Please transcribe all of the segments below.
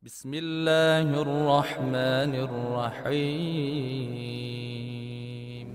Bismillahirrahmanirrahim.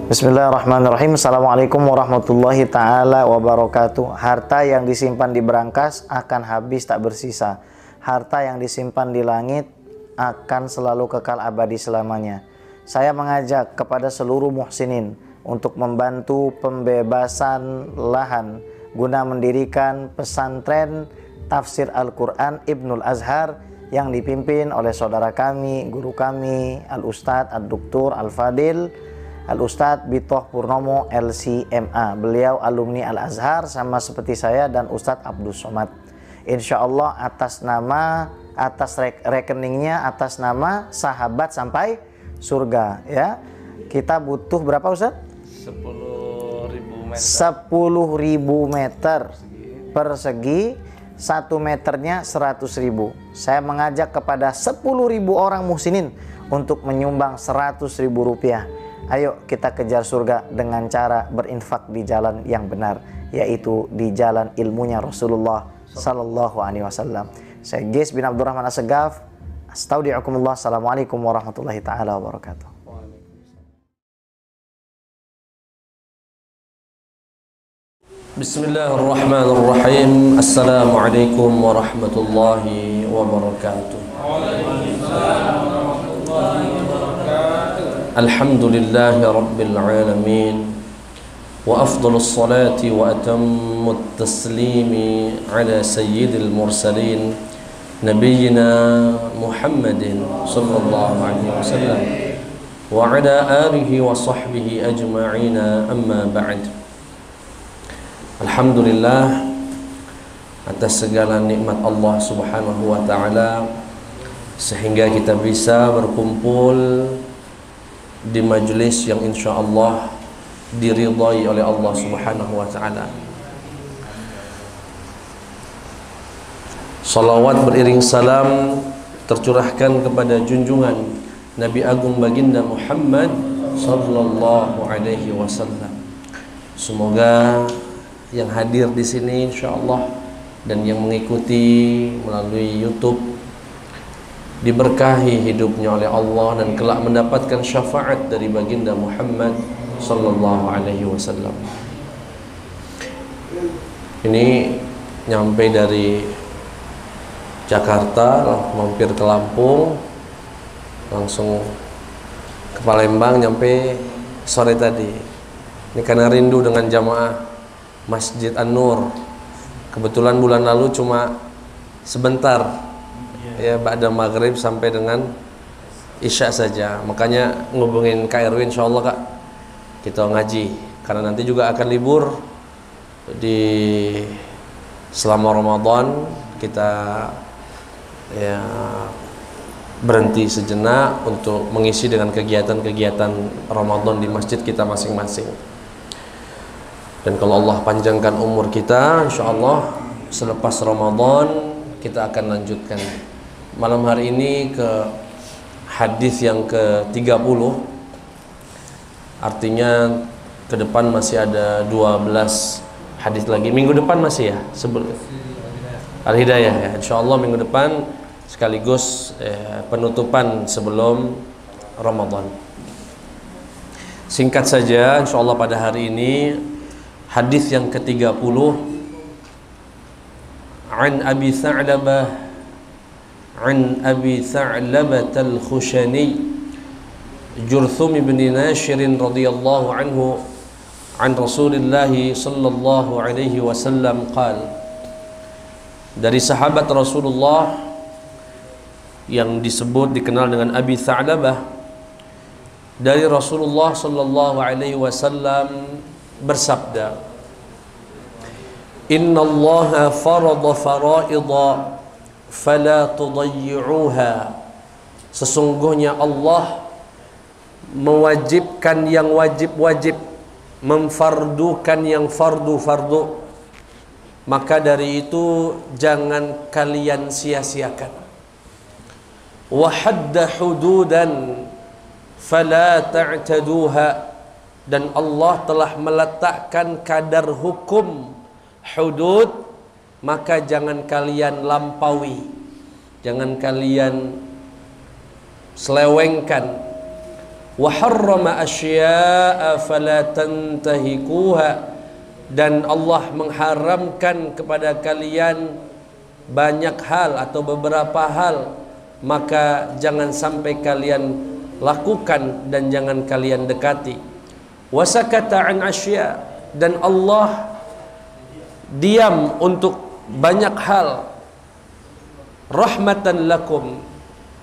Bismillahirrahmanirrahim. Assalamualaikum warahmatullahi ta'ala wabarakatuh. Harta yang disimpan di berangkas akan habis tak bersisa. Harta yang disimpan di langit akan selalu kekal abadi selamanya. Saya mengajak kepada seluruh muhsinin untuk membantu pembebasan lahan guna mendirikan pesantren Tafsir Al-Quran Ibnul Azhar yang dipimpin oleh saudara kami, guru kami, Al-Ustadz Ad-Duktur Al-Fadil Al-Ustadz Bitoh Purnomo LCMA. Beliau alumni Al-Azhar sama seperti saya dan Ustadz Abdus Somad. Insya Allah atas rekeningnya atas nama Sahabat Sampai Surga ya. Kita butuh berapa Ustadz? 10.000 meter. 10.000 meter persegi. 1 meternya 100.000. Saya mengajak kepada 10.000 orang muhsinin untuk menyumbang 100.000 rupiah. Ayo kita kejar surga dengan cara berinfak di jalan yang benar, yaitu di jalan ilmunya Rasulullah Sallallahu Alaihi Wasallam. Saya Gis bin Abdurrahman As-Segaf. Astaudi'ukumullah. Assalamualaikum warahmatullahi ta'ala wabarakatuh. Bismillahirrahmanirrahim. Assalamualaikum warahmatullahi wabarakatuh. Alhamdulillahi rabbil alamin. Wa afdalus salati wa atammut taslimi ala sayyidil mursalin nabiyyina Muhammadin sallallahu alaihi wasallam wa ala alihi wa sahbihi ajma'ina, amma ba'd. Alhamdulillah atas segala nikmat Allah Subhanahu wa ta'ala sehingga kita bisa berkumpul di majelis yang insya Allah diridhai oleh Allah Subhanahu wa ta'ala. Salawat beriring salam tercurahkan kepada junjungan Nabi Agung Baginda Muhammad sallallahu alaihi wasallam. Semoga yang hadir di sini insyaallah dan yang mengikuti melalui YouTube diberkahi hidupnya oleh Allah dan kelak mendapatkan syafaat dari baginda Muhammad sallallahu alaihi wasallam. Ini nyampe dari Jakarta, mampir ke Lampung, langsung ke Palembang, nyampe sore tadi. Ini karena rindu dengan jamaah Masjid An-Nur. Kebetulan bulan lalu cuma sebentar ya, ba'da maghrib sampai dengan isya saja. Makanya ngubungin Kak Erwin, insyaallah Kak kita ngaji karena nanti juga akan libur di selama Ramadan. Kita ya berhenti sejenak untuk mengisi dengan kegiatan-kegiatan Ramadan di masjid kita masing-masing. Dan kalau Allah panjangkan umur kita, insyaallah selepas Ramadan kita akan lanjutkan. Malam hari ini ke hadis yang ke-30. Artinya ke depan masih ada 12 hadis lagi. Minggu depan masih ya? Al-Hidayah ya. Insyaallah minggu depan sekaligus penutupan sebelum Ramadan. Singkat saja, insyaallah pada hari ini hadis yang ke-30 an Abi Tha'labah al-Khushani Jurthum ibn Nashir radhiyallahu anhu an Rasulillah sallallahu alaihi wasallam qala, dari sahabat Rasulullah yang dikenal dengan Abi Tha'labah, dari Rasulullah sallallahu alaihi wasallam bersabda, innallaha farada faraidha fala tudayyi'uha. Sesungguhnya Allah mewajibkan yang wajib-wajib, memfardukan yang fardu-fardu, maka dari itu jangan kalian sia-siakan. Wa hadda hududan fala ta'taduha. Dan Allah telah meletakkan kadar hukum hudud, maka jangan kalian lampaui. jangan kalian selewengkan. Wa harrama asya'a fala tantahikuha, dan Allah mengharamkan kepada kalian banyak hal atau beberapa hal, maka jangan sampai kalian lakukan dan jangan kalian dekati. Wasakata an asya, dan Allah diam untuk banyak hal, rahmatan lakum,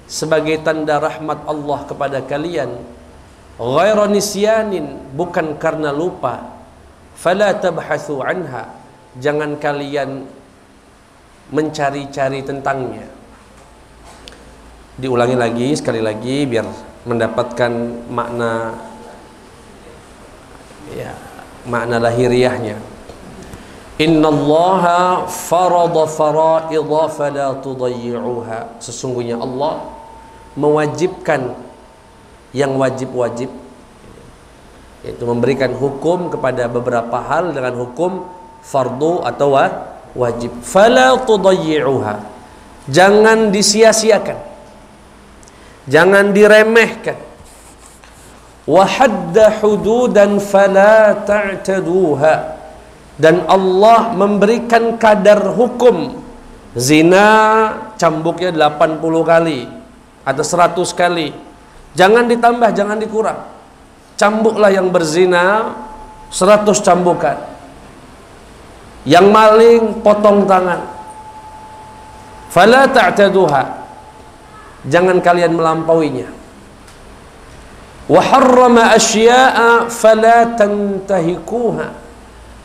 sebagai tanda rahmat Allah kepada kalian, ghaira nisyanin, bukan karena lupa. Fala tabhatsu anha, jangan kalian mencari-cari tentangnya. Diulangi lagi sekali lagi biar mendapatkan makna, ya, makna lahiriahnya. Innallaha farada fara'idha fala tudayyi'uha, sesungguhnya Allah mewajibkan yang wajib-wajib, yaitu memberikan hukum kepada beberapa hal dengan hukum fardu atau wajib. Fala tudayyi'uha, jangan disia-siakan, jangan diremehkan. Wa hadda hududan fala ta'taduha, dan Allah memberikan kadar hukum. Zina cambuknya 80 kali atau 100 kali, jangan ditambah, jangan dikurang. Cambuklah yang berzina 100 cambukan, yang maling potong tangan. Fala ta'taduha, jangan kalian melampauinya. Wa harrama asya'a fala tantahikuha,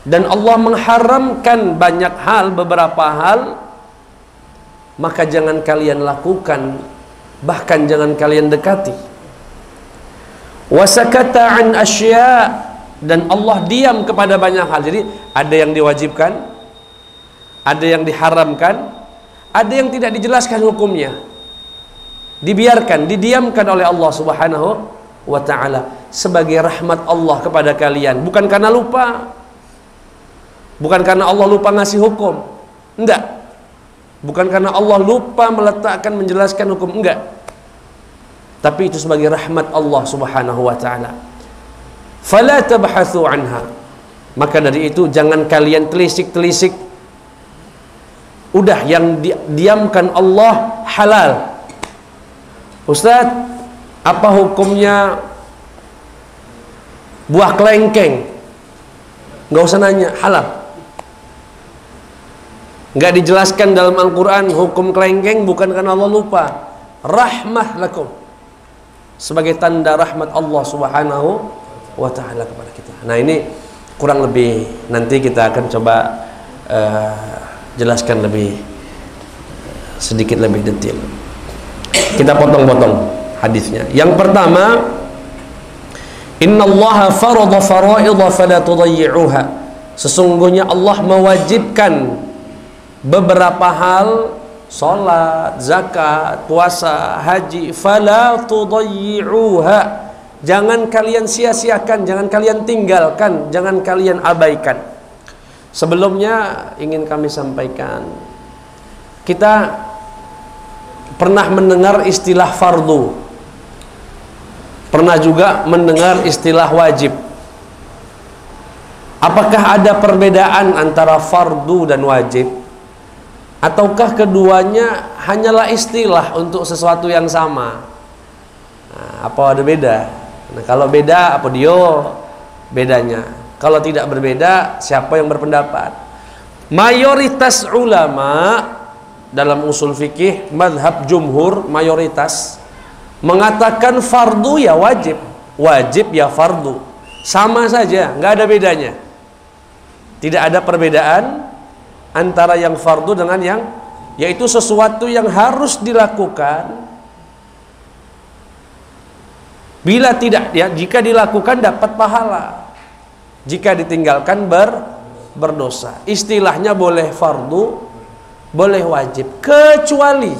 dan Allah mengharamkan banyak hal, beberapa hal, maka jangan kalian lakukan, bahkan jangan kalian dekati. Wasakata an asya, dan Allah diam kepada banyak hal. Jadi ada yang diwajibkan, ada yang diharamkan, ada yang tidak dijelaskan hukumnya, dibiarkan, didiamkan oleh Allah Subhanahu wa ta'ala sebagai rahmat Allah kepada kalian, bukan karena lupa, bukan karena Allah lupa ngasih hukum, enggak, bukan karena Allah lupa meletakkan, menjelaskan hukum, enggak, tapi itu sebagai rahmat Allah Subhanahu wa ta'ala. Fala tabhatsu anha, maka dari itu jangan kalian telisik-telisik. Udah, yang diamkan Allah halal. Ustaz, apa hukumnya buah kelengkeng? Nggak usah nanya, halal. Nggak dijelaskan dalam Al-Quran hukum kelengkeng, bukan karena Allah lupa, rahmah lakum, sebagai tanda rahmat Allah Subhanahu wa ta'ala kepada kita. Nah, ini kurang lebih nanti kita akan coba jelaskan lebih sedikit lebih detail. Kita potong-potong hadisnya. Yang pertama, innallaha farada fara'idha fala tudayyi'uha, sesungguhnya Allah mewajibkan beberapa hal, salat, zakat, puasa, haji, fala tudayyi'uha, jangan kalian sia-siakan, jangan kalian tinggalkan, jangan kalian abaikan. Sebelumnya ingin kami sampaikan, kita pernah mendengar istilah fardu, pernah juga mendengar istilah wajib. Apakah ada perbedaan antara fardu dan wajib? Ataukah keduanya hanyalah istilah untuk sesuatu yang sama? Nah, apa ada beda? Nah, kalau beda, apa dia bedanya? Kalau tidak berbeda, siapa yang berpendapat? Mayoritas ulama dalam usul fikih, madhab jumhur, mayoritas mengatakan fardu ya wajib, wajib ya fardu, sama saja, nggak ada bedanya. Tidak ada perbedaan antara yang fardu dengan yang, yaitu sesuatu yang harus dilakukan. Bila tidak, ya, jika dilakukan dapat pahala, jika ditinggalkan berdosa. Istilahnya boleh fardu, boleh wajib, kecuali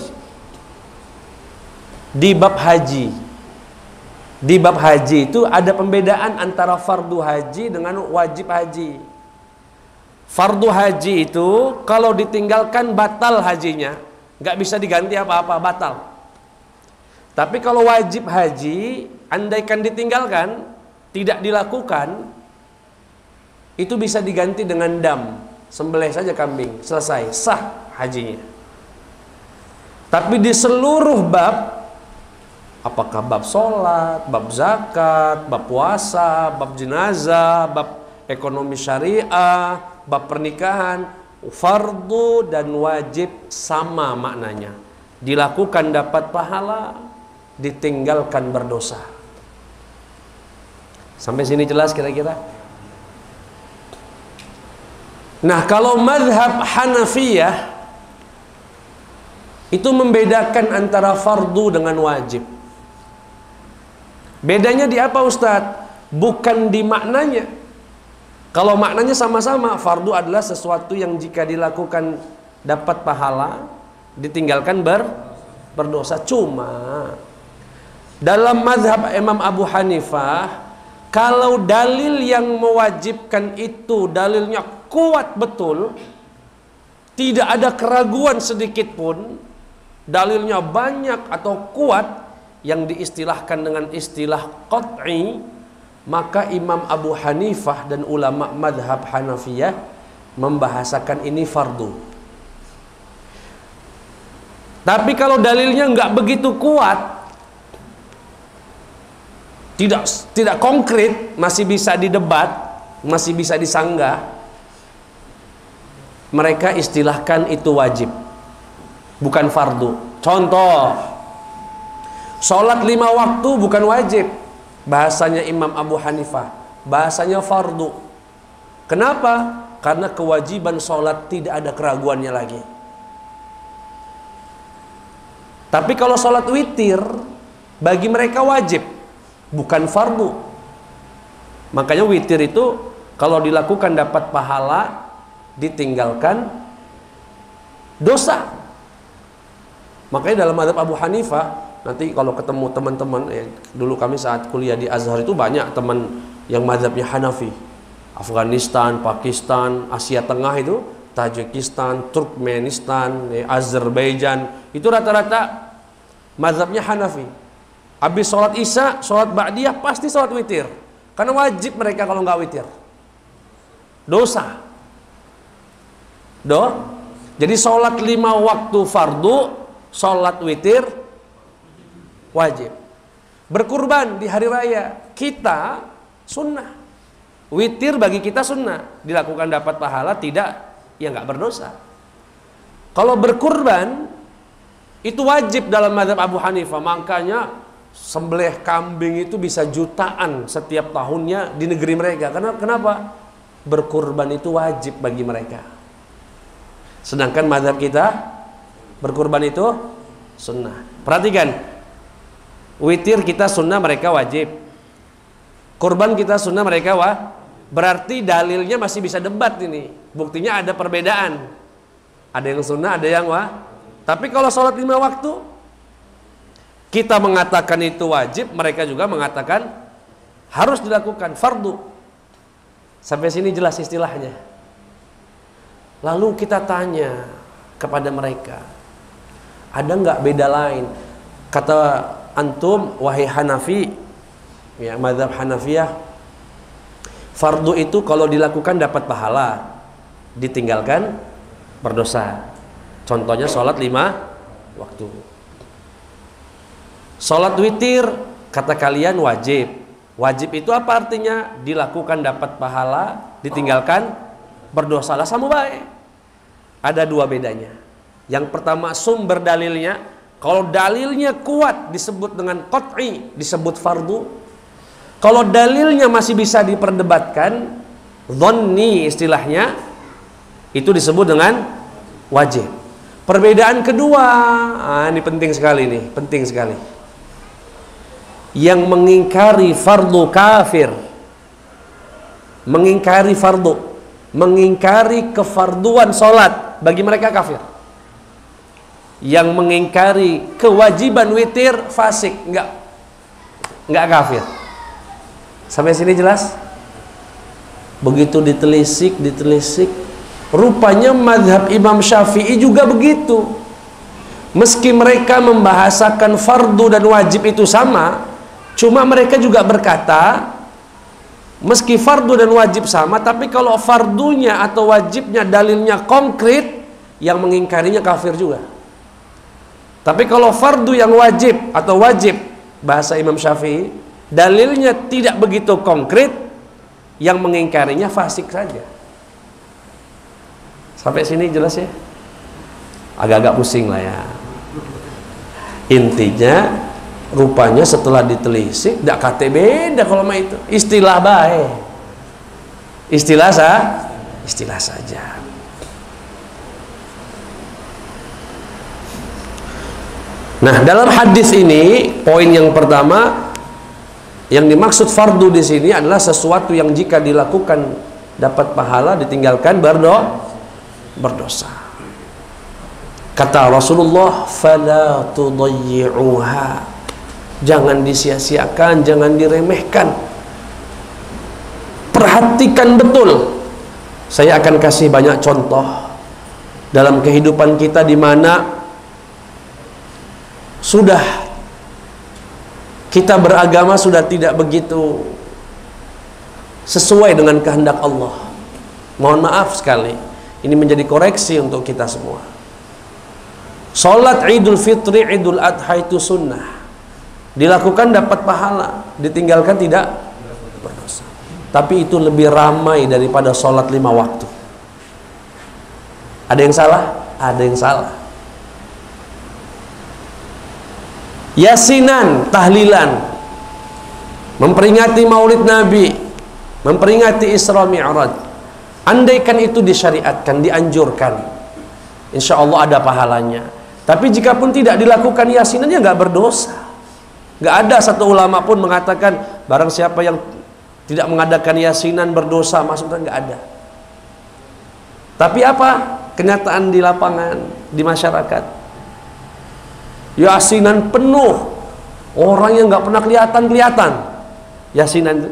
di bab haji. Di bab haji itu ada pembedaan antara fardu haji dengan wajib haji. Fardu haji itu kalau ditinggalkan batal hajinya, nggak bisa diganti apa-apa, batal. Tapi kalau wajib haji, andaikan ditinggalkan, tidak dilakukan, itu bisa diganti dengan dam, sembelih saja kambing, selesai, sah hajinya. Tapi di seluruh bab, apakah bab sholat, bab zakat, bab puasa, bab jenazah, bab ekonomi syariah, bab pernikahan, fardu dan wajib sama maknanya. Dilakukan dapat pahala, ditinggalkan berdosa. Sampai sini jelas kira-kira? Nah, kalau mazhab Hanafiyah itu membedakan antara fardu dengan wajib. Bedanya di apa Ustadz? Bukan di maknanya. Kalau maknanya sama-sama, fardu adalah sesuatu yang jika dilakukan dapat pahala, ditinggalkan berdosa. Cuma dalam mazhab Imam Abu Hanifah, kalau dalil yang mewajibkan itu dalilnya kuat betul, tidak ada keraguan sedikit pun, dalilnya banyak atau kuat, yang diistilahkan dengan istilah qat'i, maka Imam Abu Hanifah dan ulama madhab Hanafiyah membahasakan ini fardu. Tapi kalau dalilnya nggak begitu kuat, tidak konkret, masih bisa didebat, masih bisa disanggah, mereka istilahkan itu wajib, bukan fardu. Contoh, sholat 5 waktu bukan wajib, bahasanya Imam Abu Hanifah, bahasanya fardu. Kenapa? Karena kewajiban sholat tidak ada keraguannya lagi. Tapi kalau sholat witir, bagi mereka wajib, bukan fardu. Makanya witir itu kalau dilakukan dapat pahala, ditinggalkan dosa. Makanya dalam mazhab Abu Hanifah, nanti kalau ketemu teman-teman, dulu kami saat kuliah di Azhar itu banyak teman yang mazhabnya Hanafi, Afghanistan, Pakistan, Asia Tengah itu, Tajikistan, Turkmenistan, Azerbaijan, itu rata-rata mazhabnya Hanafi. Habis sholat isya, sholat ba'diyah pasti sholat witir, karena wajib mereka kalau nggak witir, dosa. Jadi sholat 5 waktu fardu, sholat witir wajib. Berkurban di hari raya kita sunnah, witir bagi kita sunnah, dilakukan dapat pahala, tidak, ya nggak berdosa. Kalau berkurban itu wajib dalam mazhab Abu Hanifah, makanya sembelih kambing itu bisa jutaan setiap tahunnya di negeri mereka. Karena kenapa? Berkurban itu wajib bagi mereka. Sedangkan mazhab kita berkurban itu sunnah. Perhatikan, witir kita sunnah, mereka wajib. Kurban kita sunnah, mereka berarti dalilnya masih bisa debat ini. Buktinya ada perbedaan. Ada yang sunnah, ada yang Tapi kalau sholat 5 waktu, kita mengatakan itu wajib, mereka juga mengatakan harus dilakukan, fardu. Sampai sini jelas istilahnya. Lalu kita tanya kepada mereka, ada nggak beda lain? Kata antum, wahai Hanafi, ya, mazhab Hanafiyah, fardu itu kalau dilakukan dapat pahala, ditinggalkan berdosa. Contohnya sholat 5 waktu. Sholat witir, kata kalian wajib. Wajib itu apa artinya? Dilakukan dapat pahala, ditinggalkan berdosa. Lah sama baik. Ada 2 bedanya. Yang pertama, sumber dalilnya. Kalau dalilnya kuat disebut dengan qat'i, disebut fardu. Kalau dalilnya masih bisa diperdebatkan, dhanni istilahnya, itu disebut dengan wajib. Perbedaan kedua, ini penting sekali nih, penting sekali. Yang mengingkari fardu kafir, mengingkari fardu, mengingkari kefarduan sholat, bagi mereka kafir. Yang mengingkari kewajiban witir fasik, enggak kafir. Sampai sini jelas? Begitu ditelisik, rupanya mazhab Imam Syafi'i juga begitu. meski mereka membahasakan fardu dan wajib itu sama, cuma mereka juga berkata meski fardu dan wajib sama, tapi kalau fardunya atau wajibnya dalilnya konkret, yang mengingkarinya kafir juga. Tapi kalau fardu yang wajib atau wajib bahasa Imam Syafi'i dalilnya tidak begitu konkret, yang mengingkarinya fasik saja. Sampai sini jelas ya? Agak-agak pusing lah ya. Intinya rupanya setelah ditelisik dak kate beda kalau mah itu istilah baik, istilah saja. Nah, dalam hadis ini poin yang pertama yang dimaksud fardu di sini adalah sesuatu yang jika dilakukan dapat pahala, ditinggalkan berdosa. Kata Rasulullah, fala tudayyi'uha, jangan disia-siakan, jangan diremehkan, perhatikan betul. Saya akan kasih banyak contoh dalam kehidupan kita di mana sudah kita beragama sudah tidak begitu sesuai dengan kehendak Allah. Mohon maaf sekali, ini menjadi koreksi untuk kita semua. Salat Idul Fitri, Idul Adha itu sunnah, dilakukan dapat pahala, ditinggalkan tidak berdosa. Tapi itu lebih ramai daripada salat 5 waktu. Ada yang salah? Ada yang salah. Yasinan, tahlilan, memperingati Maulid Nabi, memperingati Isra Mi'raj, andaikan itu disyariatkan, dianjurkan, insya Allah ada pahalanya. Tapi jika pun tidak dilakukan yasinan, ya nggak berdosa. Nggak ada satu ulama pun mengatakan barang siapa yang tidak mengadakan yasinan berdosa, maksudnya nggak ada. Tapi apa kenyataan di lapangan, di masyarakat? Yasinan penuh, orang yang nggak pernah kelihatan yasinan itu.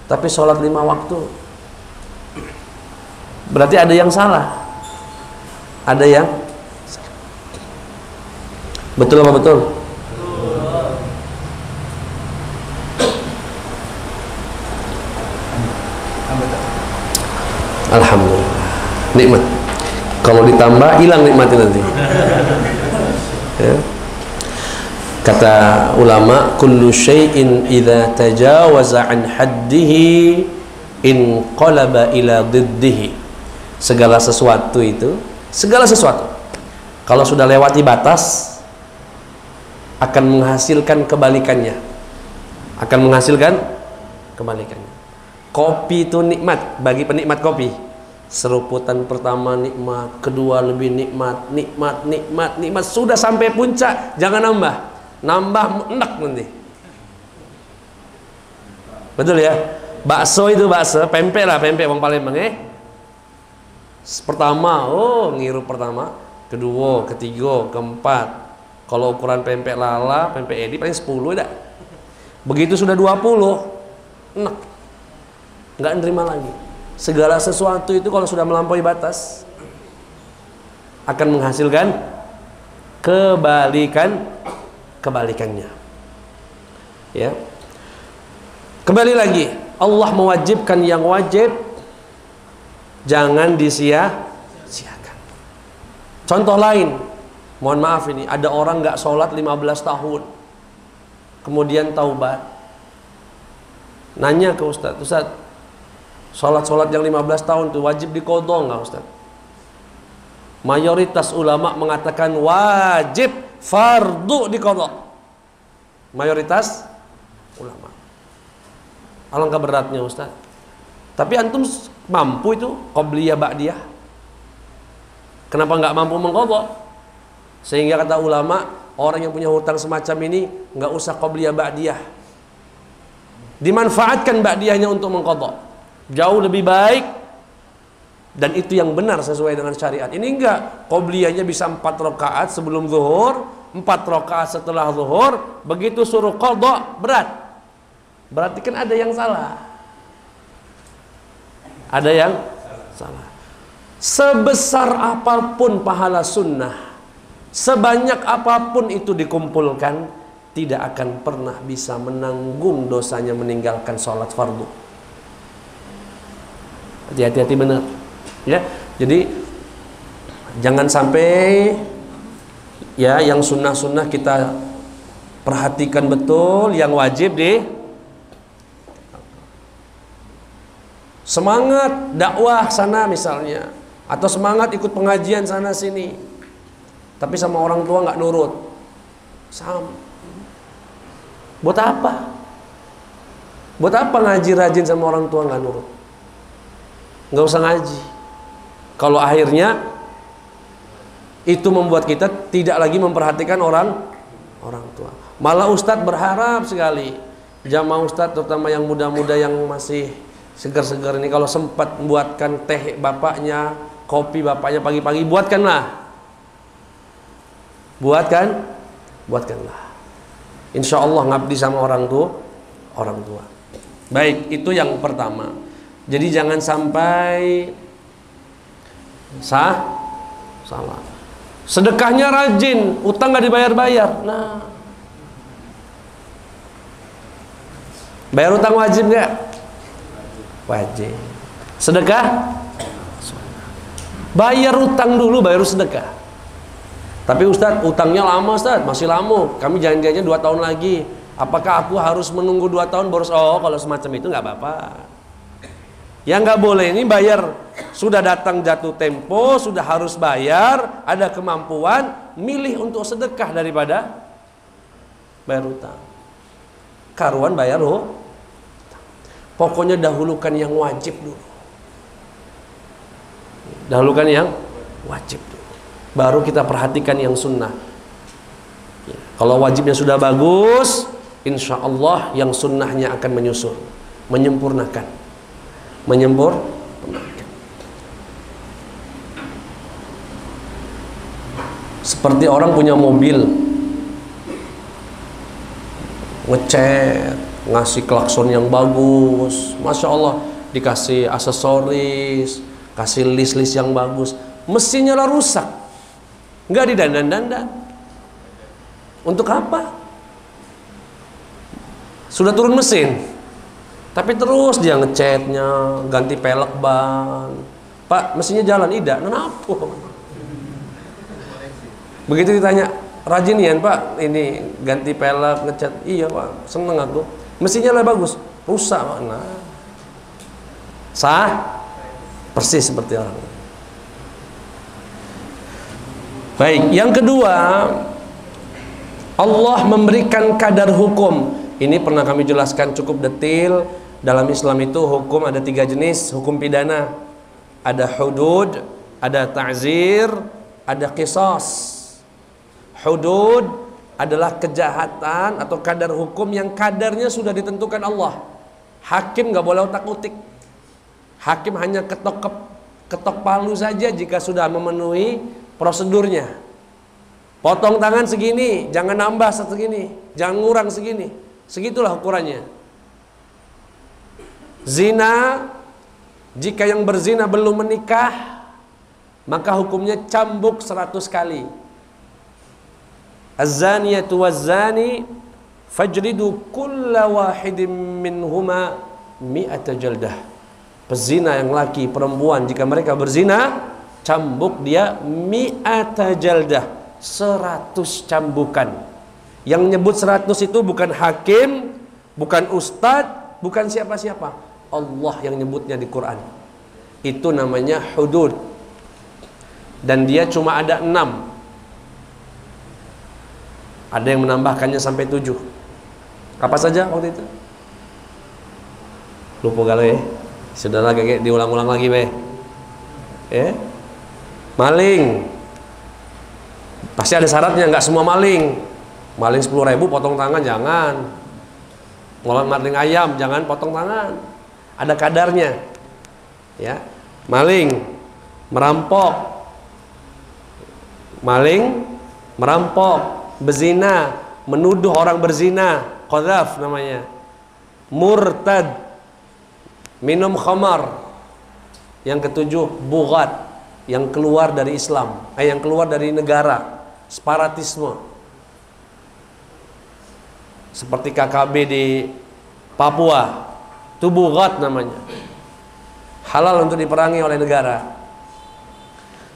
Tapi sholat 5 waktu, berarti ada yang salah. Ada yang betul apa betul? Alhamdulillah, nikmat. Kalau ditambah hilang nikmatnya nanti. Ya. Kata ulama, kullu syai'in idza tajawaza an haddihi inqalaba ila diddihi. Segala sesuatu itu, segala sesuatu kalau sudah lewati batas akan menghasilkan kebalikannya, akan menghasilkan kebalikannya. Kopi itu nikmat bagi penikmat kopi. Seruputan pertama nikmat, kedua lebih nikmat, nikmat, sudah sampai puncak jangan nambah enak nanti. Betul ya? Bakso itu bakso, pempek lah, pempek wong Palembang pertama, ngirup pertama, kedua, ketiga, keempat. Kalau ukuran pempek lala, pempek edi paling 10 dah. Begitu sudah 20, enak, nggak nerima lagi. Segala sesuatu itu kalau sudah melampaui batas akan menghasilkan kebalikannya. Ya. Kembali lagi, Allah mewajibkan yang wajib, jangan disia-siakan. Contoh lain, mohon maaf ini, ada orang nggak sholat 15 tahun, kemudian taubat, nanya ke Ustadz, Ustadz, sholat yang 15 tahun itu wajib diqodho nggak Ustadz? Mayoritas ulama mengatakan wajib, fardu diqodho. Mayoritas ulama. Alangkah beratnya Ustadz. Tapi antum mampu itu qobliyah ba'diyah? Kenapa nggak mampu mengqodho? Sehingga kata ulama, orang yang punya hutang semacam ini nggak usah qobliyah ba'diyah, dimanfaatkan ba'diyahnya untuk mengqodho. Jauh lebih baik, dan itu yang benar sesuai dengan syariat. Ini enggak, qobliyahnya bisa 4 rakaat sebelum zuhur, 4 rakaat setelah zuhur, begitu suruh qadha berat. Berarti kan ada yang salah. Ada yang salah. Sebesar apapun pahala sunnah, sebanyak apapun itu dikumpulkan, tidak akan pernah bisa menanggung dosanya meninggalkan sholat fardu. Hati-hati benar, ya. Jadi jangan sampai ya yang sunnah-sunnah kita perhatikan betul, yang wajib semangat dakwah sana misalnya, atau semangat ikut pengajian sana sini, tapi sama orang tua nggak nurut, buat apa? Buat apa ngaji rajin sama orang tua nggak nurut? Nggak usah ngaji. Kalau akhirnya itu membuat kita tidak lagi memperhatikan orang tua. Malah ustadz berharap sekali jamaah ustadz, terutama yang muda-muda yang masih segar-segar ini, kalau sempat membuatkan teh bapaknya, kopi bapaknya pagi-pagi, buatkanlah. Buatkanlah. Insya Allah ngabdi sama orang tua. Baik, itu yang pertama. Jadi jangan sampai salah. Sedekahnya rajin, utang nggak dibayar-bayar. Nah, bayar utang wajib nggak? Wajib. Sedekah? Bayar utang dulu, baru sedekah. Tapi Ustadz, utangnya lama Ustadz, masih lama. Kami janjiannya 2 tahun lagi. Apakah aku harus menunggu 2 tahun baru? Oh, kalau semacam itu nggak apa-apa. Yang nggak boleh ini bayar, sudah datang jatuh tempo, sudah harus bayar, ada kemampuan, milih untuk sedekah daripada bayar utang. Karuan bayar pokoknya dahulukan yang wajib dulu. Dahulukan yang wajib dulu, baru kita perhatikan yang sunnah. Kalau wajibnya sudah bagus, insya Allah yang sunnahnya akan menyusul, menyempurnakan. Seperti orang punya mobil, ngecat, ngasih klakson yang bagus, masya Allah, dikasih aksesoris, kasih list-list yang bagus, mesinnya lah rusak, nggak didandan-dandan. Untuk apa? Sudah turun mesin, tapi terus dia ngecatnya, ganti pelek ban. Pak, mesinnya jalan, tidak, kenapa? Begitu ditanya, rajin ya Pak, ini ganti pelek, ngecat. Iya Pak, seneng aku. Mesinnya lah bagus, rusak mana? Sah? Persis seperti orang. Baik, yang kedua, Allah memberikan kadar hukum. Ini pernah kami jelaskan cukup detail. Dalam Islam itu hukum ada 3 jenis hukum pidana. Ada hudud, ada ta'zir, ada qisas. Hudud adalah kejahatan atau kadar hukum yang kadarnya sudah ditentukan Allah. Hakim nggak boleh otak-utik. Hakim hanya ketok palu saja jika sudah memenuhi prosedurnya. Potong tangan segini, jangan nambah segini, jangan ngurang segini. Segitulah ukurannya. Zina, jika yang berzina belum menikah, maka hukumnya cambuk 100 kali. Az-zaniyatu waz-zani fajridu kulla wahidin minhuma mi'ata jaldah. Pezina yang laki perempuan, jika mereka berzina, cambuk dia mi'ata jaldah, 100 cambukan. Yang nyebut 100 itu bukan hakim, bukan ustadz, bukan siapa-siapa. Allah yang nyebutnya di Quran. Itu namanya hudud. Dan dia cuma ada 6. Ada yang menambahkannya sampai 7. Apa saja waktu itu? Lupa kalau ya. Sudah lagi diulang-ulang lagi be. Maling. Pasti ada syaratnya, nggak semua maling. Maling 10.000 potong tangan jangan. Maling ayam jangan potong tangan. Ada kadarnya. Ya. Maling, merampok. Maling, merampok, berzina, menuduh orang berzina, qadzaf namanya. Murtad, minum khamar. Yang ketujuh, bughat, yang keluar dari Islam, yang keluar dari negara. separatisme. Seperti KKB di Papua, Tubugat namanya. Halal untuk diperangi oleh negara.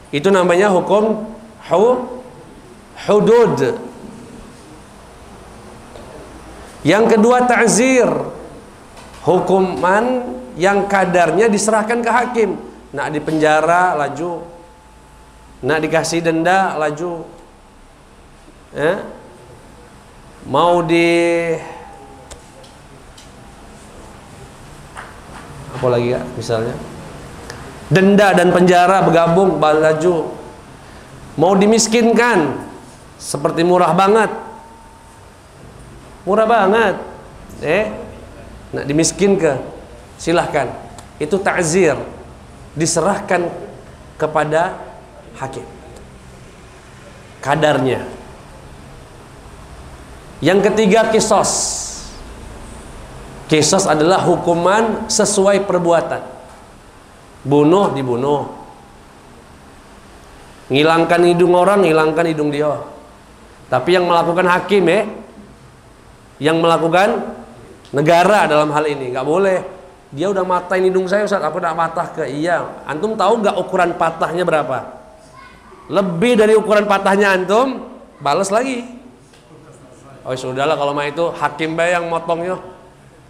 Itu namanya hukum hudud. Yang kedua ta'zir, hukuman yang kadarnya diserahkan ke hakim. Nak dipenjara laju, nak dikasih denda laju, mau di apa lagi ya, misalnya denda dan penjara bergabung laju, mau dimiskinkan seperti murah banget, nak dimiskinkan silahkan, itu ta'zir, diserahkan kepada hakim kadarnya. Yang ketiga kisos. Kisos adalah hukuman sesuai perbuatan. Bunuh dibunuh, ngilangkan hidung orang, ngilangkan hidung dia. Tapi yang melakukan hakim yang melakukan negara dalam hal ini nggak boleh. Dia udah matain hidung saya, Ustaz, aku nak patah ke. Iya, antum tahu nggak ukuran patahnya berapa? Lebih dari ukuran patahnya antum, balas lagi. Oh sudahlah kalau mah itu hakim bae yang motongnya.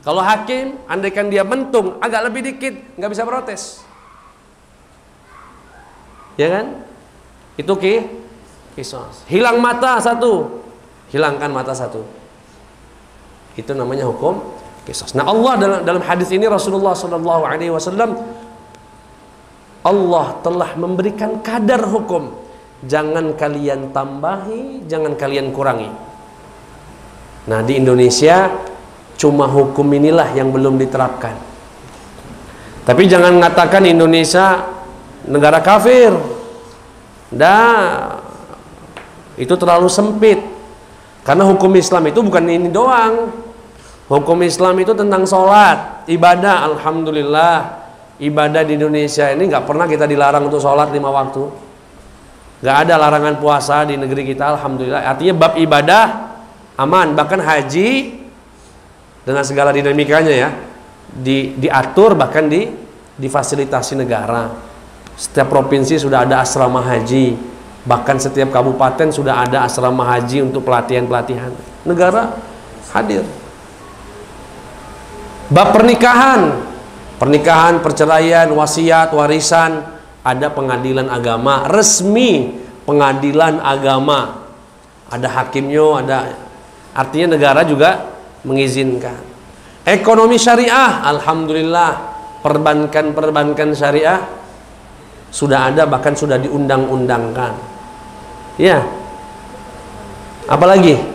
Kalau hakim, andaikan dia mentung agak lebih dikit, nggak bisa protes, ya kan? Itu kisos. Hilang mata satu, hilangkan mata satu. Itu namanya hukum kisos. Nah Allah dalam hadis ini Rasulullah SAW, Allah telah memberikan kadar hukum. Jangan kalian tambahi, jangan kalian kurangi. Nah di Indonesia cuma hukum inilah yang belum diterapkan. Tapi jangan mengatakan Indonesia negara kafir. Itu terlalu sempit. Karena hukum Islam itu bukan ini doang. Hukum Islam itu tentang sholat, ibadah. Alhamdulillah, ibadah di Indonesia ini nggak pernah kita dilarang untuk sholat 5 waktu. Nggak ada larangan puasa di negeri kita, alhamdulillah. Artinya bab ibadah aman. Bahkan haji dengan segala dinamikanya ya, diatur, bahkan difasilitasi negara. Setiap provinsi sudah ada asrama haji, bahkan setiap kabupaten sudah ada asrama haji untuk pelatihan-pelatihan. Negara hadir. Bab pernikahan, perceraian, wasiat, warisan, ada pengadilan agama resmi, pengadilan agama, ada hakimnya, ada, artinya negara juga mengizinkan. Ekonomi syariah, alhamdulillah, perbankan syariah sudah ada, bahkan sudah diundang-undangkan. Ya. Apalagi?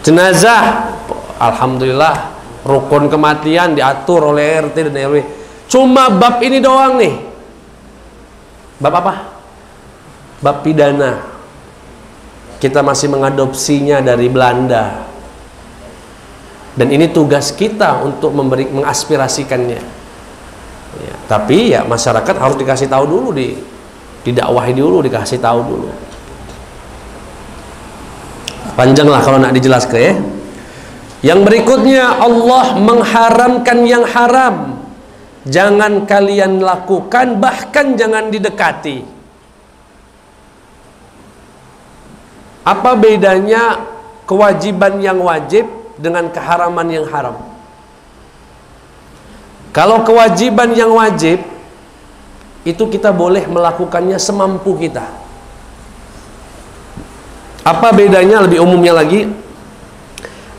Jenazah, alhamdulillah, rukun kematian diatur oleh RT dan RW. Cuma bab ini doang nih. Bab apa? Bab pidana. Kita masih mengadopsinya dari Belanda. Dan ini tugas kita untuk mengaspirasikannya. Ya, tapi ya masyarakat harus dikasih tahu dulu, didakwahi dulu, dikasih tahu dulu. Panjang lah kalau nak dijelaskan ya. Yang berikutnya, Allah mengharamkan yang haram. Jangan kalian lakukan, bahkan jangan didekati. Apa bedanya kewajiban yang wajib dengan keharaman yang haram? Kalau kewajiban yang wajib itu kita boleh melakukannya semampu kita. Apa bedanya, lebih umumnya lagi,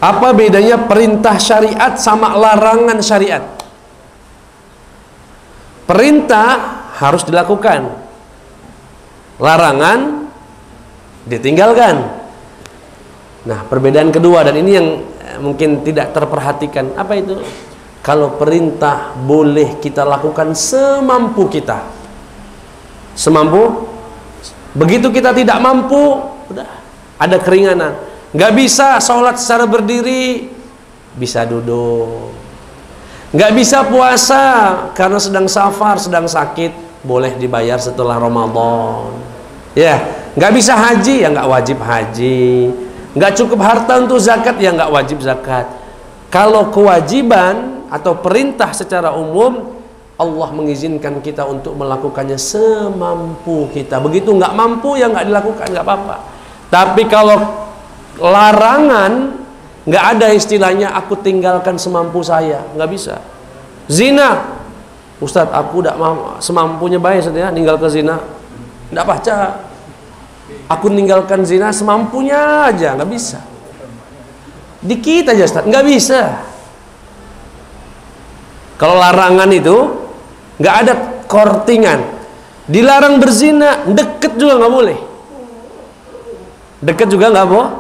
apa bedanya perintah syariat sama larangan syariat? Perintah harus dilakukan, larangan ditinggalkan. Nah, perbedaan kedua, dan ini yang mungkin tidak terperhatikan, apa itu? Kalau perintah boleh kita lakukan semampu kita, semampu. Begitu kita tidak mampu, udah ada keringanan. Nggak bisa sholat secara berdiri, bisa duduk. Nggak bisa puasa karena sedang safar, sedang sakit, boleh dibayar setelah Ramadan. Ya, nggak bisa haji ya nggak wajib haji, nggak cukup harta untuk zakat ya nggak wajib zakat. Kalau kewajiban atau perintah secara umum, Allah mengizinkan kita untuk melakukannya semampu kita. Begitu nggak mampu ya nggak dilakukan, nggak apa-apa. Tapi kalau larangan, nggak ada istilahnya aku tinggalkan semampu saya, nggak bisa. Zina, Ustadz aku tidak semampunya baik ya, tinggal ke zina, tidak baca. Aku ninggalkan zina semampunya aja, nggak bisa. Dikit aja Ustadz, nggak bisa. Kalau larangan itu nggak ada kortingan. Dilarang berzina, deket juga nggak boleh. Deket juga nggak boleh.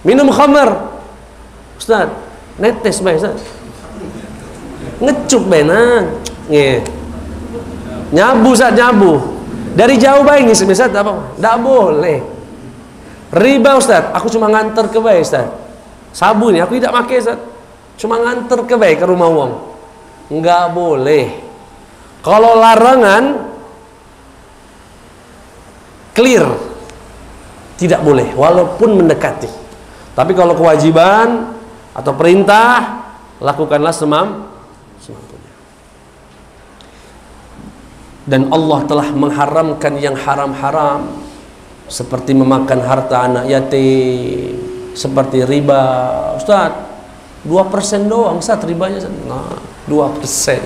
Minum khamar, Ustaz, netes baik Ustaz. Ngecup benar, nyabu Ustaz, nyabu. Dari jauh baik nih Ustaz, apa? Nggak boleh. Riba Ustaz, aku cuma nganter ke baik Ustaz. Sabu nih, aku tidak pakai Ustaz. Cuma nganter ke baik ke rumah uang. Nggak boleh. Kalau larangan clear, tidak boleh walaupun mendekati. Tapi kalau kewajiban atau perintah, lakukanlah semampunya. Dan Allah telah mengharamkan yang haram-haram, seperti memakan harta anak yatim, seperti riba. Ustaz, 2% doang Ustaz ribanya. Nah, 2%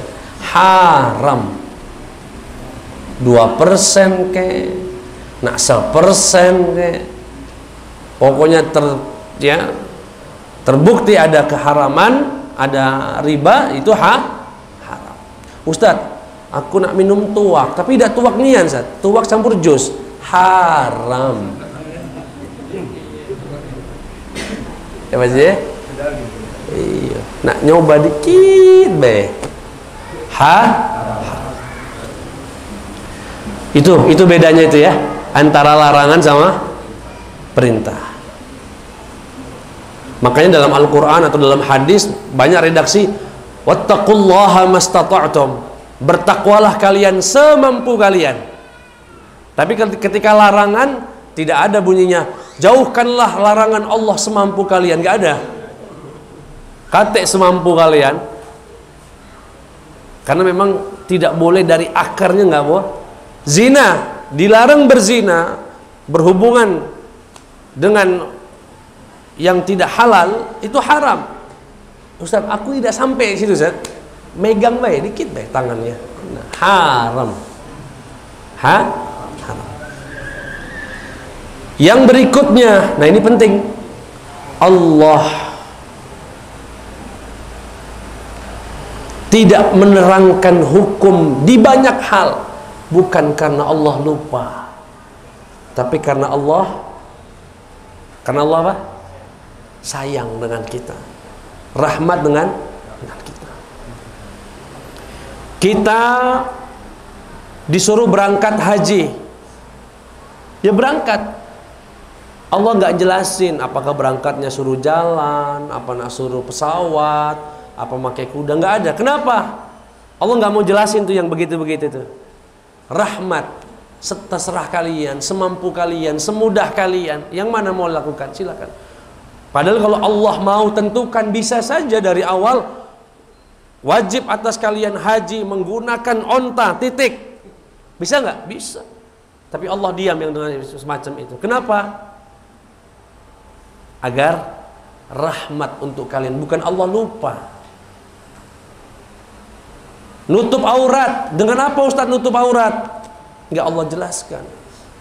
haram. 2% ke, nak 1% ke, pokoknya terbukti ada keharaman, ada riba, itu haram. Ustaz, aku nak minum tuak, tapi tidak tuak nian Ustaz, tuak campur jus, haram. Ya Mas ya? Iya. Nak nyoba dikit be. Itu bedanya itu ya, antara larangan sama perintah. Makanya dalam Al-Quran atau dalam hadis banyak redaksi wattaqullaha mastata'tum, bertakwalah kalian semampu kalian. Tapi ketika larangan tidak ada bunyinya jauhkanlah larangan Allah semampu kalian, nggak ada. Kate semampu kalian, karena memang tidak boleh dari akarnya, nggak boleh. Zina, dilarang berzina, berhubungan dengan yang tidak halal, itu haram. Ustaz, aku tidak sampai situ Ustaz, megang baik dikit baik tangannya, nah, haram. Haram. Yang berikutnya, nah ini penting, Allah tidak menerangkan hukum di banyak hal, bukan karena Allah lupa, tapi karena Allah apa? Sayang dengan kita, rahmat dengan kita. Kita disuruh berangkat haji, ya berangkat. Allah nggak jelasin apakah berangkatnya suruh jalan, apa nak suruh pesawat, apa pakai kuda, nggak ada. Kenapa? Allah nggak mau jelasin tuh yang begitu-begitu tuh. Rahmat, terserah kalian, semampu kalian, semudah kalian, yang mana mau lakukan silakan. Padahal kalau Allah mau tentukan, bisa saja dari awal wajib atas kalian haji menggunakan onta, titik. Bisa nggak? Bisa. Tapi Allah diam yang dengan semacam itu. Kenapa? Agar rahmat untuk kalian, bukan Allah lupa. Nutup aurat, dengan apa Ustaz nutup aurat? Enggak Allah jelaskan.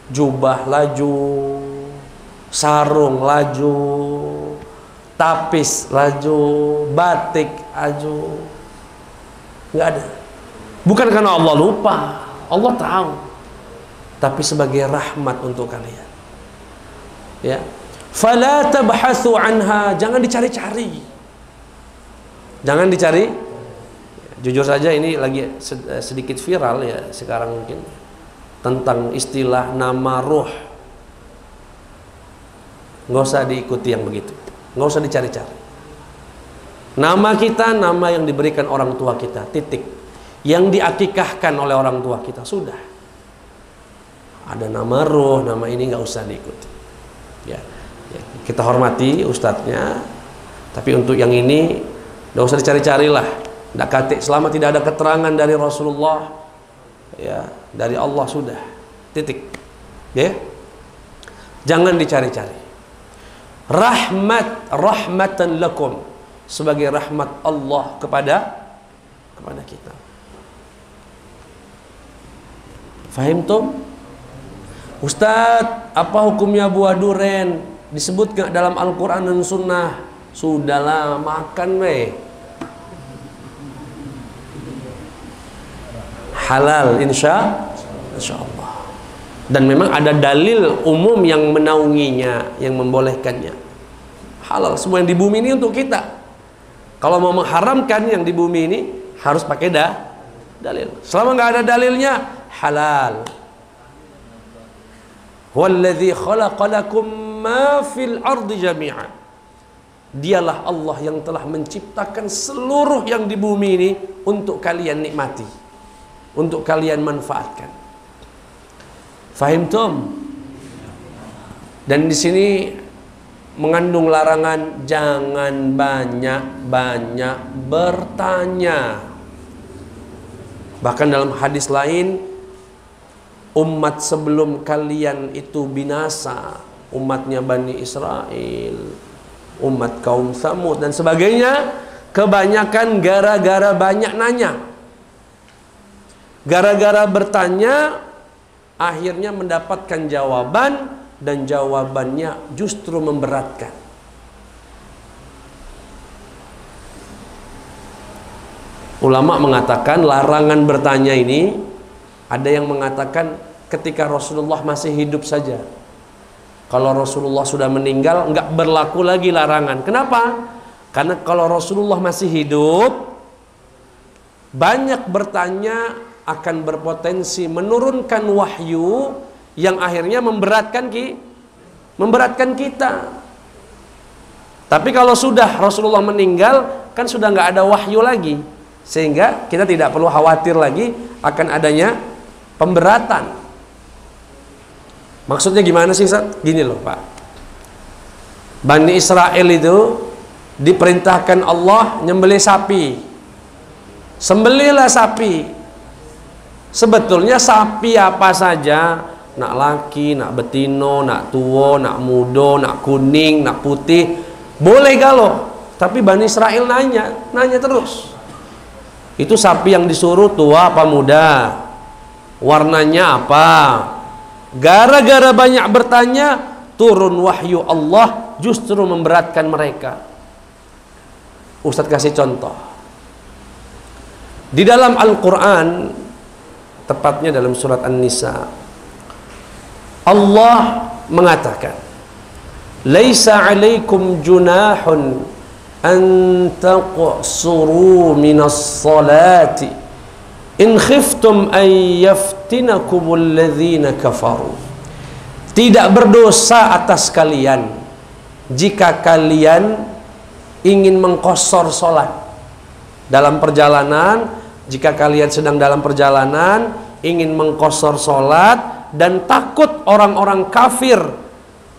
Jubah laju, sarung laju, tapis laju, batik laju. Enggak ada. Bukan karena Allah lupa, Allah tahu. Tapi sebagai rahmat untuk kalian. Ya. Fala tabhatsu anha, jangan dicari-cari. Jangan dicari. Jujur saja ini lagi sedikit viral ya sekarang mungkin, tentang istilah nama ruh. Nggak usah diikuti yang begitu, nggak usah dicari-cari. Nama kita nama yang diberikan orang tua kita, titik. yang diakikahkan oleh orang tua kita, sudah. Ada nama ruh, nama ini nggak usah diikuti. Ya, kita hormati ustadznya, tapi untuk yang ini nggak usah dicari-carilah. Nggak kate, selama tidak ada keterangan dari Rasulullah, ya, dari Allah, sudah, titik. Ya, jangan dicari-cari. Rahmatan lakum, sebagai rahmat Allah kepada kita. Fahimtum? Ustadz, apa hukumnya buah duren? Disebut gak dalam Al-Quran dan Sunnah? Sudahlah, makan weh. Halal, insya Allah. Dan memang ada dalil umum yang menaunginya, yang membolehkannya. Halal, semua yang di bumi ini untuk kita. Kalau mau mengharamkan yang di bumi ini, harus pakai dalil. Selama nggak ada dalilnya, halal. Walladzi khalaqalakum ma fil ardi jami'an. Dialah Allah yang telah menciptakan seluruh yang di bumi ini untuk kalian nikmati, untuk kalian manfaatkan. Fahimtum? Dan di sini mengandung larangan jangan banyak-banyak bertanya. Bahkan dalam hadis lain, umat sebelum kalian itu binasa, umatnya Bani Israel, umat kaum Tsamud dan sebagainya, kebanyakan gara-gara banyak nanya. Gara-gara bertanya, akhirnya mendapatkan jawaban, dan jawabannya justru memberatkan. Ulama mengatakan larangan bertanya ini, ada yang mengatakan ketika Rasulullah masih hidup saja. Kalau Rasulullah sudah meninggal, nggak berlaku lagi larangan. Kenapa? Karena kalau Rasulullah masih hidup, banyak bertanya akan berpotensi menurunkan wahyu yang akhirnya memberatkan kita. Tapi kalau sudah Rasulullah meninggal, kan sudah nggak ada wahyu lagi, sehingga kita tidak perlu khawatir lagi akan adanya pemberatan. Maksudnya gimana sih, Ustaz? Gini loh, Pak. Bani Israel itu diperintahkan Allah nyembelih sapi. Sembelihlah sapi. Sebetulnya sapi apa saja, nak laki, nak betino, nak tua, nak muda, nak kuning, nak putih, boleh galau. Tapi Bani Israel nanya terus. Itu sapi yang disuruh tua apa muda? Warnanya apa? Gara-gara banyak bertanya, turun wahyu Allah justru memberatkan mereka. Ustadz kasih contoh. Di dalam Al-Quran, tepatnya dalam surat An-Nisa, Allah mengatakan, "Laisa 'alaikum junahun an taqsuru minas salati in khiftum an yaftinakumul ladzina kafaru." Tidak berdosa atas kalian jika kalian ingin mengqashar salat dalam perjalanan. Jika kalian sedang dalam perjalanan ingin mengqashar salat dan takut orang-orang kafir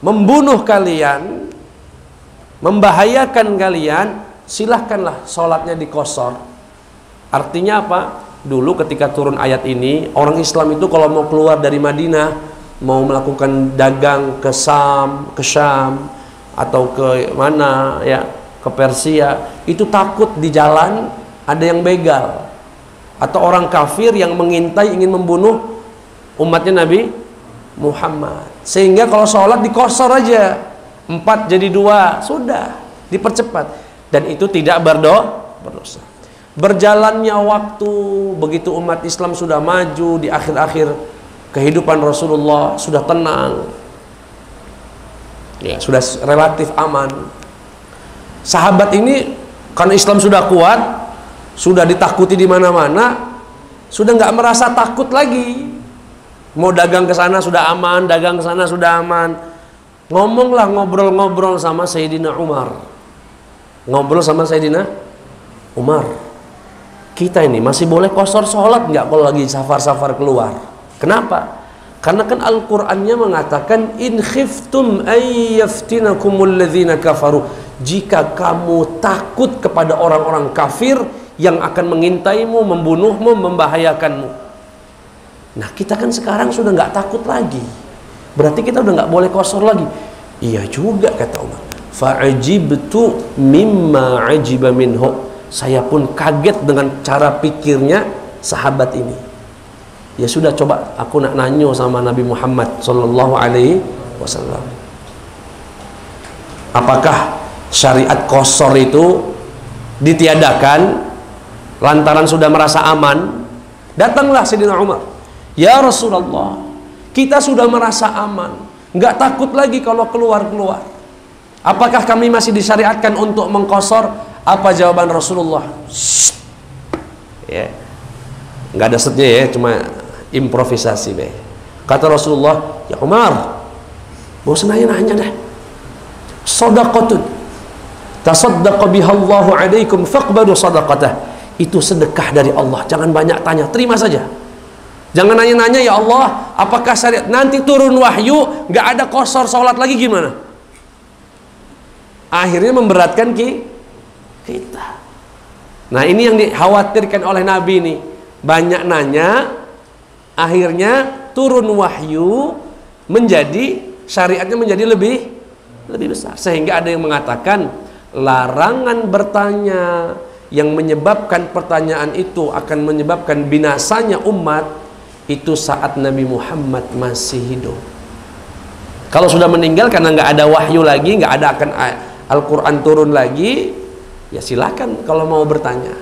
membunuh kalian, membahayakan kalian, silahkanlah sholatnya diqashar. Artinya apa? Dulu ketika turun ayat ini, orang Islam itu kalau mau keluar dari Madinah, mau melakukan dagang ke Syam atau ke mana ya, ke Persia, itu takut di jalan ada yang begal atau orang kafir yang mengintai ingin membunuh umatnya Nabi Muhammad. Sehingga kalau sholat dikosor aja, 4 jadi 2, sudah dipercepat, dan itu tidak berdosa. Berjalannya waktu, begitu umat Islam sudah maju di akhir-akhir kehidupan Rasulullah, sudah tenang ya, sudah relatif aman. Sahabat ini karena Islam sudah kuat, sudah ditakuti di mana-mana, sudah nggak merasa takut lagi. Mau dagang ke sana sudah aman, dagang ke sana sudah aman. Ngomonglah, ngobrol-ngobrol sama Sayyidina Umar. Ngobrol sama Sayyidina Umar. Kita ini masih boleh qasar sholat nggak kalau lagi safar-safar keluar? Kenapa? Karena kan Al-Qur'annya mengatakan in khiftum ay yaftinakumul ladzina kafaru. Jika kamu takut kepada orang-orang kafir yang akan mengintaimu, membunuhmu, membahayakanmu. Nah, kita kan sekarang sudah nggak takut lagi. Berarti kita udah nggak boleh qasar lagi. Iya juga kata Umar. Fa'ajibtu mimma ajiba minhu. Saya pun kaget dengan cara pikirnya sahabat ini. Ya sudah, coba aku nak nanyo sama Nabi Muhammad sallallahu alaihi wasallam. Apakah syariat qasar itu ditiadakan lantaran sudah merasa aman? Datanglah Sayyidina Umar. Ya Rasulullah, kita sudah merasa aman, nggak takut lagi kalau keluar-keluar. Apakah kami masih disyariatkan untuk mengqasar? Apa jawaban Rasulullah? Ya, nggak ada setnya ya, cuma improvisasi be. Kata Rasulullah, ya Umar, bosan nanya dah. Shadaqatun tasaddaqa bihallahu alaikum faqbalu sadaqatah. Itu sedekah dari Allah, jangan banyak tanya, terima saja. Jangan nanya-nanya, ya Allah, apakah syariat nanti turun wahyu nggak ada qasar sholat lagi gimana? Akhirnya memberatkan kita. Nah, ini yang dikhawatirkan oleh Nabi nih. Banyak nanya, akhirnya turun wahyu, menjadi syariatnya menjadi lebih besar. Sehingga ada yang mengatakan larangan bertanya yang menyebabkan pertanyaan itu akan menyebabkan binasanya umat itu saat Nabi Muhammad masih hidup. Kalau sudah meninggal karena nggak ada wahyu lagi, nggak ada akan Al-Quran turun lagi, ya silakan kalau mau bertanya.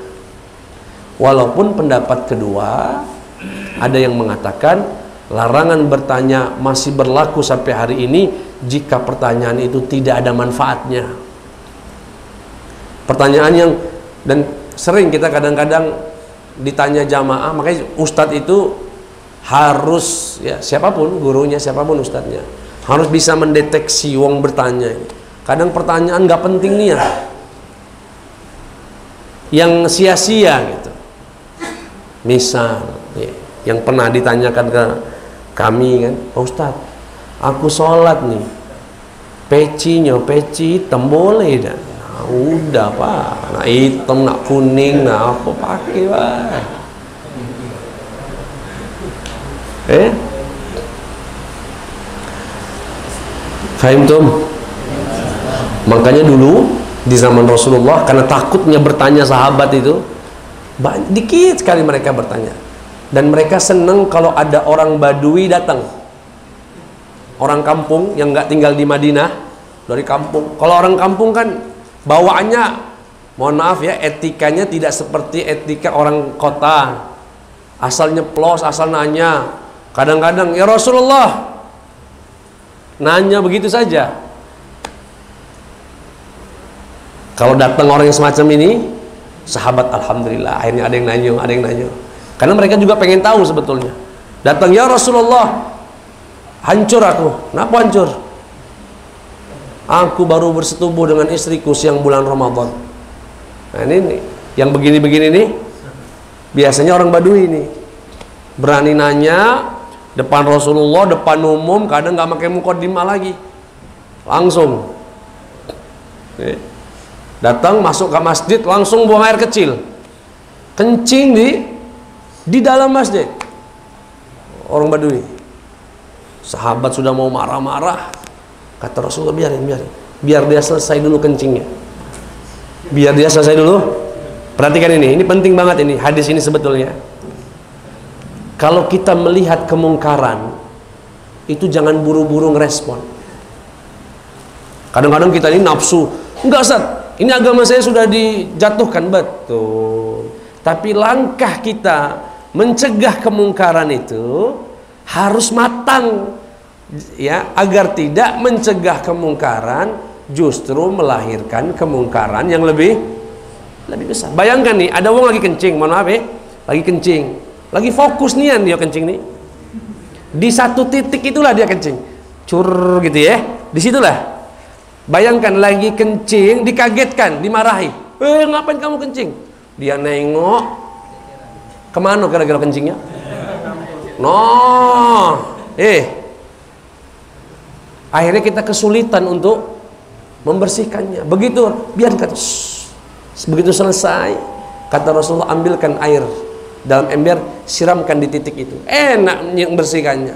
Walaupun pendapat kedua ada yang mengatakan larangan bertanya masih berlaku sampai hari ini jika pertanyaan itu tidak ada manfaatnya. Pertanyaan yang, dan sering kita kadang-kadang ditanya jamaah, makanya ustadz itu harus, ya siapapun gurunya, siapapun ustadznya, harus bisa mendeteksi wong bertanya ini. Kadang pertanyaan nggak penting nih ya, yang sia-sia gitu. Misal ya, yang pernah ditanyakan ke kami kan, Pak Ustadz, aku sholat nih, peci hitam boleh dah? Nah, udah Pak, nak hitam, nak kuning, nah apa pakai Pak? Fahim tuh? Makanya dulu di zaman Rasulullah, karena takutnya bertanya sahabat itu, dikit sekali mereka bertanya. Dan mereka senang kalau ada orang Badui datang, orang kampung yang nggak tinggal di Madinah, dari kampung. Kalau orang kampung kan bawaannya, mohon maaf ya, etikanya tidak seperti etika orang kota. Asal nyeplos, asal nanya. Kadang-kadang, ya Rasulullah, nanya begitu saja. Kalau datang orang yang semacam ini, sahabat alhamdulillah, akhirnya ada yang nanya. Karena mereka juga pengen tahu sebetulnya. Datang, ya Rasulullah, hancur aku. Kenapa hancur? Aku baru bersetubuh dengan istriku siang bulan Ramadan. Nah ini yang begini-begini nih, biasanya orang Badui ini berani nanya depan Rasulullah, depan umum, kadang nggak pakai muqaddimah lagi, langsung datang masuk ke masjid, langsung buang air kecil, kencing di dalam masjid. Orang Badui, sahabat sudah mau marah-marah, kata Rasulullah, biar dia selesai dulu kencingnya, biar dia selesai dulu. Perhatikan ini penting banget ini hadis ini sebetulnya. Kalau kita melihat kemungkaran itu jangan buru-buru ngerespon. Kadang-kadang kita ini nafsu, enggak Ustaz, ini agama saya sudah dijatuhkan, betul. Tapi langkah kita mencegah kemungkaran itu harus matang, ya, agar tidak mencegah kemungkaran justru melahirkan kemungkaran yang lebih besar. Bayangkan nih, ada orang lagi kencing, mohon maaf ya, lagi kencing, lagi fokus nian dia kencing nih. Di satu titik itulah dia kencing, cur gitu ya, disitulah. Bayangkan lagi kencing, dikagetkan, dimarahi. Ngapain kamu kencing? Dia nengok, Kemana kira-kira kencingnya? Akhirnya kita kesulitan untuk membersihkannya. Begitu biarkan. Begitu selesai, kata Rasulullah, ambilkan air dalam ember, siramkan di titik itu. Enak membersihkannya.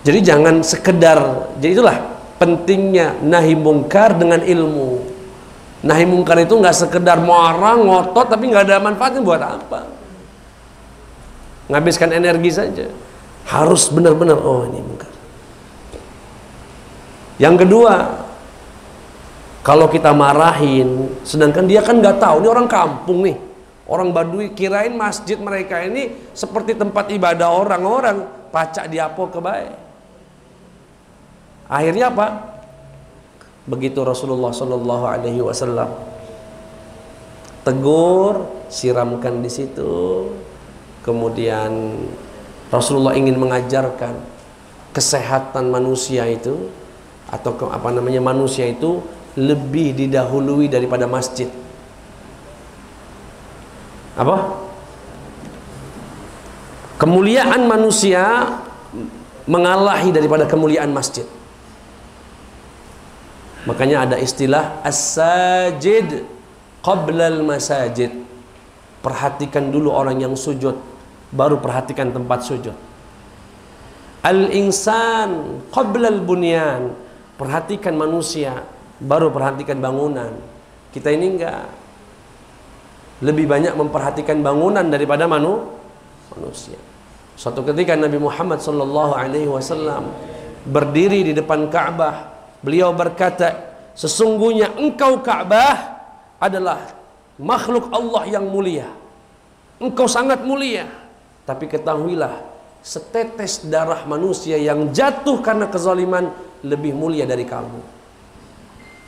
Jadi jangan sekedar. Jadi itulah pentingnya nahi mungkar dengan ilmu. Nahi mungkar itu nggak sekedar marah, ngotot, tapi nggak ada manfaatnya. Buat apa? Ngabiskan energi saja. Harus benar-benar, oh ini mungkar. Yang kedua, kalau kita marahin, sedangkan dia kan nggak tahu, ini orang kampung nih, orang Badui, kirain masjid mereka ini seperti tempat ibadah orang-orang, pacak diapo kebaik. Akhirnya apa? Begitu Rasulullah Shallallahu Alaihi Wasallam tegur, siramkan di situ. Kemudian Rasulullah ingin mengajarkan kesehatan manusia itu, atau manusia itu lebih didahului daripada masjid. Apa? Kemuliaan manusia mengalahi daripada kemuliaan masjid. Makanya ada istilah as-sajid qabla al-masajid. Perhatikan dulu orang yang sujud, baru perhatikan tempat sujud. Al-insan qabla al-bunyan. Perhatikan manusia, baru perhatikan bangunan. Kita ini enggak, lebih banyak memperhatikan bangunan daripada manusia. Suatu ketika Nabi Muhammad sallallahu alaihi wasallam berdiri di depan Ka'bah. Beliau berkata, sesungguhnya engkau Ka'bah adalah makhluk Allah yang mulia. Engkau sangat mulia. Tapi ketahuilah, setetes darah manusia yang jatuh karena kezaliman lebih mulia dari kamu.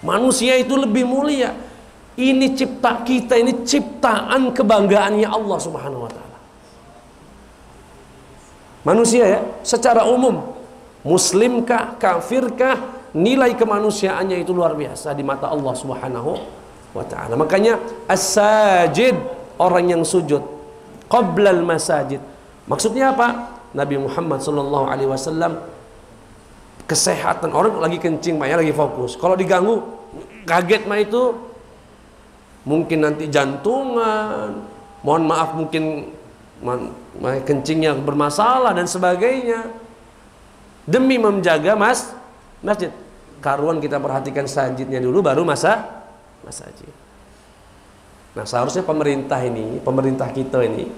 Manusia itu lebih mulia. Ini cipta kita, ini ciptaan kebanggaannya Allah Subhanahu wa taala. Manusia ya, secara umum, muslimkah, kafirkah, nilai kemanusiaannya itu luar biasa di mata Allah Subhanahu wa taala. Makanya as-sajid, orang yang sujud qabla al-masajid. Maksudnya apa? Nabi Muhammad sallallahu alaihi wasallam, kesehatan orang lagi kencing, lagi fokus. Kalau diganggu, kaget mah itu mungkin nanti jantungan, mohon maaf mungkin kencingnya bermasalah dan sebagainya. Demi menjaga masjid, karuan kita perhatikan sajidnya dulu, baru masjid. Nah seharusnya pemerintah kita ini,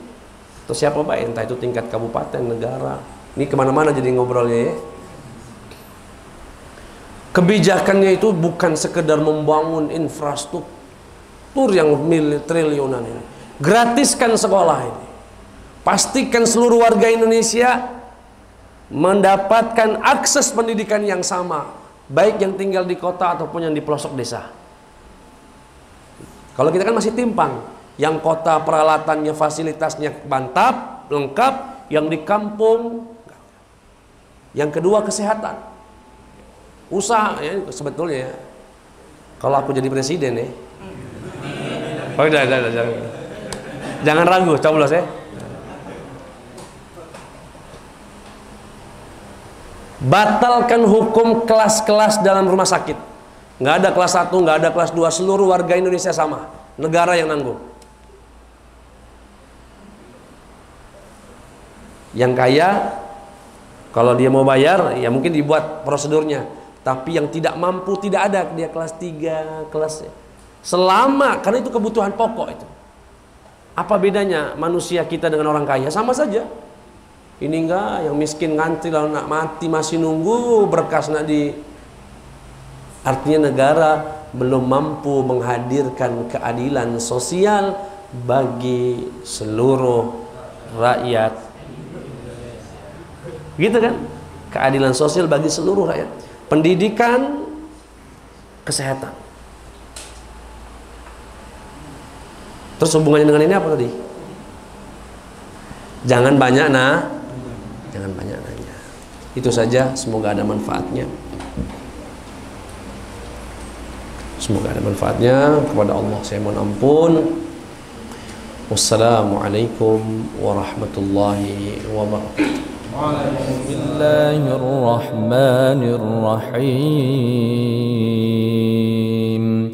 atau siapa baik, entah itu tingkat kabupaten, negara, ini kemana-mana jadi ngobrolnya ya. Kebijakannya itu bukan sekedar membangun infrastruktur yang triliunan ini. Gratiskan sekolah ini. Pastikan seluruh warga Indonesia mendapatkan akses pendidikan yang sama, baik yang tinggal di kota ataupun yang di pelosok desa. Kalau kita kan masih timpang, yang kota peralatannya, fasilitasnya mantap, lengkap, yang di kampung. Yang kedua kesehatan. Usaha ya, sebetulnya ya. Kalau aku jadi presiden ya. Oh, udah, jangan ragu, coblos ya. Batalkan hukum kelas-kelas dalam rumah sakit. Nggak ada kelas 1, nggak ada kelas 2, seluruh warga Indonesia sama. Negara yang nanggung. Yang kaya, kalau dia mau bayar, ya mungkin dibuat prosedurnya. Tapi yang tidak mampu, tidak ada, dia kelas 3, kelas selama, karena itu kebutuhan pokok itu. Apa bedanya manusia kita dengan orang kaya? Sama saja. Ini enggak, yang miskin ngantri lalu nak mati masih nunggu berkas nak di. Artinya negara belum mampu menghadirkan keadilan sosial bagi seluruh rakyat. Gitu kan? Keadilan sosial bagi seluruh rakyat. Pendidikan, kesehatan. Terus hubungannya dengan ini apa tadi? Jangan banyak nanya. Itu saja, semoga ada manfaatnya. Semoga ada manfaatnya. Kepada Allah saya mohon ampun. Wassalamualaikum warahmatullahi wabarakatuh. Bismillahirrahmanirrahim.